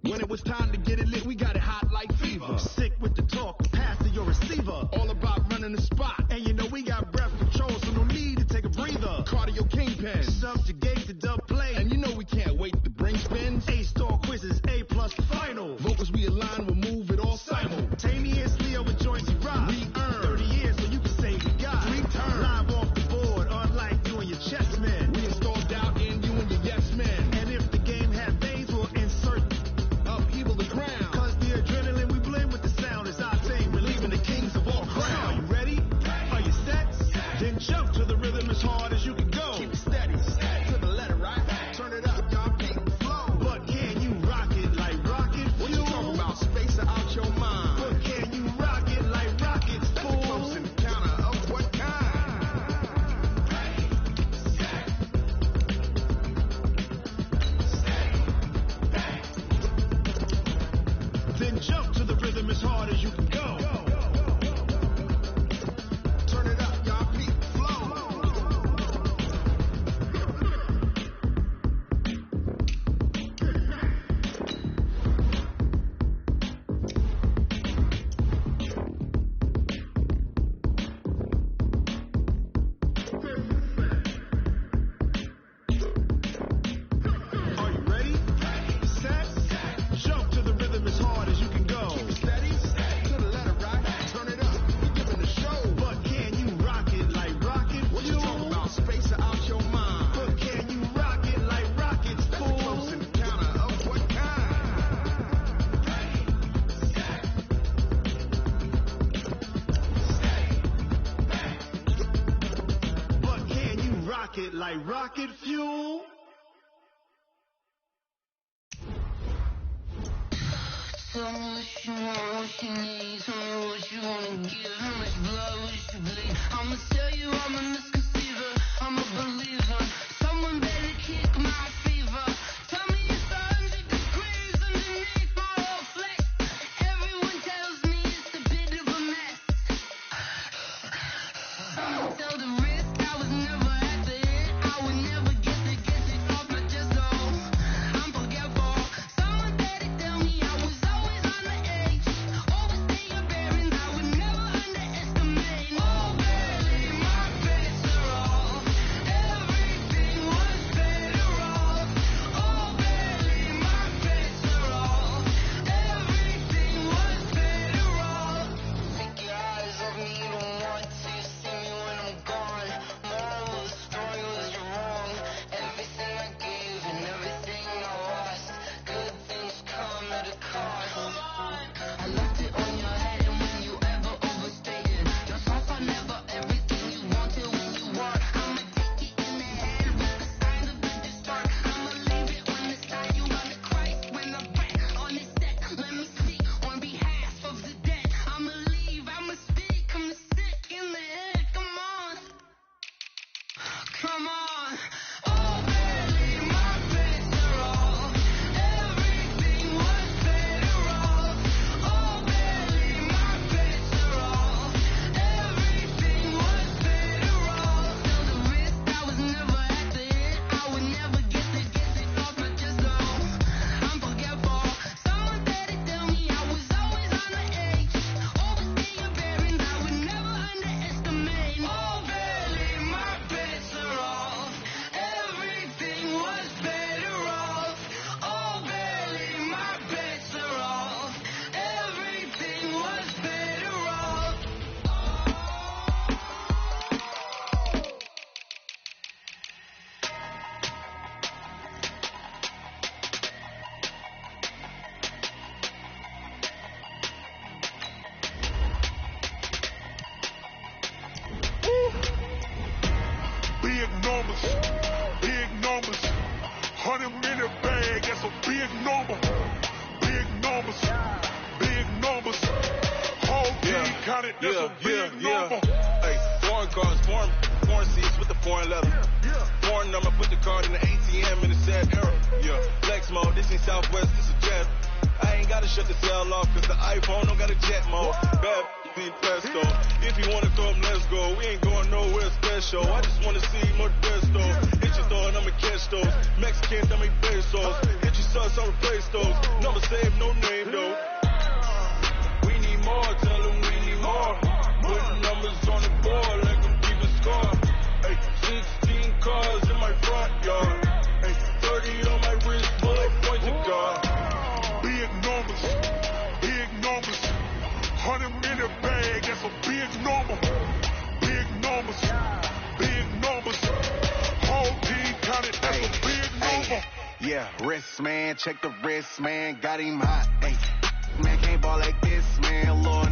When it was time to get it lit, we got it hot like fever. Sick with the talk, pass to your receiver. All about running the spot. And you know we got breath control, so no need to take a breather. Cardio kingpin, subjugate the dub play. And you know we can't wait to bring spins. A-star quizzes, A+ final. Vocals we align, we'll move it all simultaneously over joints you ride. We earn 30 years so you can say we got 3 turns. Live off the board, unlike you and your chess men. We installed doubt in you and your yes men. And if the game had veins, we'll insert upheaval the ground. Cause the adrenaline we blend with the sound is our thing. Relieving the kings of all crowns. Are you ready? Are you set? Then jump to the rhythm as hard as you can go. Keep it steady, to the letter, right? Turn it up, y'all, keep it flow. But can you rock it like rocket fuel? What you talking about? Space out your mind. But can you rock it like rockets, fool? Close encounter of what kind? Then jump to the rhythm as hard as you can go. Turn it up, y'all, keep it flow. Are you ready? Set? Jump to the rhythm as hard as you can go. Keep it steady, to the letter, right? Turn it up, we giving the show. But can you rock it like rocket fuel? What you talking about? Space out your mind. But can you rock it like rockets, fool? Close encounter of what kind? But can you rock it like rocket fuel? Tell me what you want, what you need. Tell me what you wanna give. How much blood would you bleed? I'ma tell you I'm a misconceiver. I'm a believer. Someone better kick my fever. Tell me it's 100 degrees underneath my whole flesh. Everyone tells me it's a bit of a mess. I'ma tell the risk I was never at the hit. I would never get it off my chest. Oh, I'm forgetful. Someone better tell me I was always on the edge. Overstay your bearings, I would never underestimate. Oh, barely my bets are off. Everything was better off. Oh, barely my bets are off. Everything was better off. Take your eyes off me, you don't want to see me when I'm gone. Moral of the story was you're wrong. Everything I gave and everything I lost. Good things come at a cost. I left it on your head, and when you ever overstated yourself, I never everything you wanted when you want. I'ma take it in the head with the signs of the distort. I'ma leave it when it's time. You run the Christ when the breath on his set. Let me speak on behalf of the dead. I'ma leave, I'ma speak. I'm sick in the head. Come on, come on. Oh, barely my bets are off. Everything was better off. Oh, barely my bets are off. Everything was better off. Tell the risk I was never at the hit. I would never get it off my chest. Oh, I'm forgetful. Someone better tell me I was always on the edge. Overstay your bearings, I would never underestimate. Oh, barely my bets are off. Everything was better off. Oh, barely my bets are off. Everything was better off. Big numbers, 100-minute bag, that's a big number. Big numbers, whole team counted, that's a big number. Hey, foreign cars, foreign seats with the foreign leather. Foreign number, put the card in the ATM in the sad era. Yeah, flex mode, this ain't Southwest, this is Jet. I ain't gotta shut the cell off, cause the iPhone don't got a jet mode. Bad mean presto. If you wanna come, let's go. We ain't going nowhere special. I just wanna see more Modesto. It's just store and I'ma catch those. Mexicans, I make pesos. Get your sus, I'll replace those. Number save, no name though. We need more, tell them we need more. Putting numbers on the board like I'm keeping score. Hey, 16 cars in my front yard. Hey, 30 on my wrist, bullet points of God. Big numbers, big numbers. 100 in a bag, that's a big number. Big numbers, big numbers. Whole team counted, that's a big number. Yeah, wrist, man, check the wrist, man, got him hot. Hey, man, can't ball like this, man, Lord.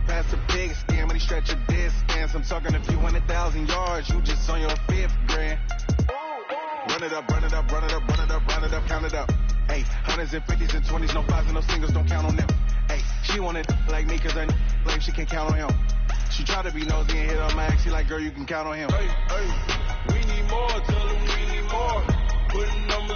Pass the pig skin, but he stretch a distance. I'm talking a few 100,000 yards, you just on your 5th grand. Run it up, run it up, run it up, run it up, run it up, count it up. Hey, hundreds and 50s and 20s, no 5s and no singles, don't count on them. Hey, she wanted like me, cause her like she can count on him. She tried to be nosy and hit on my ex, she like, girl, you can count on him. Hey, hey, we need more, tell them we need more. Putting numbers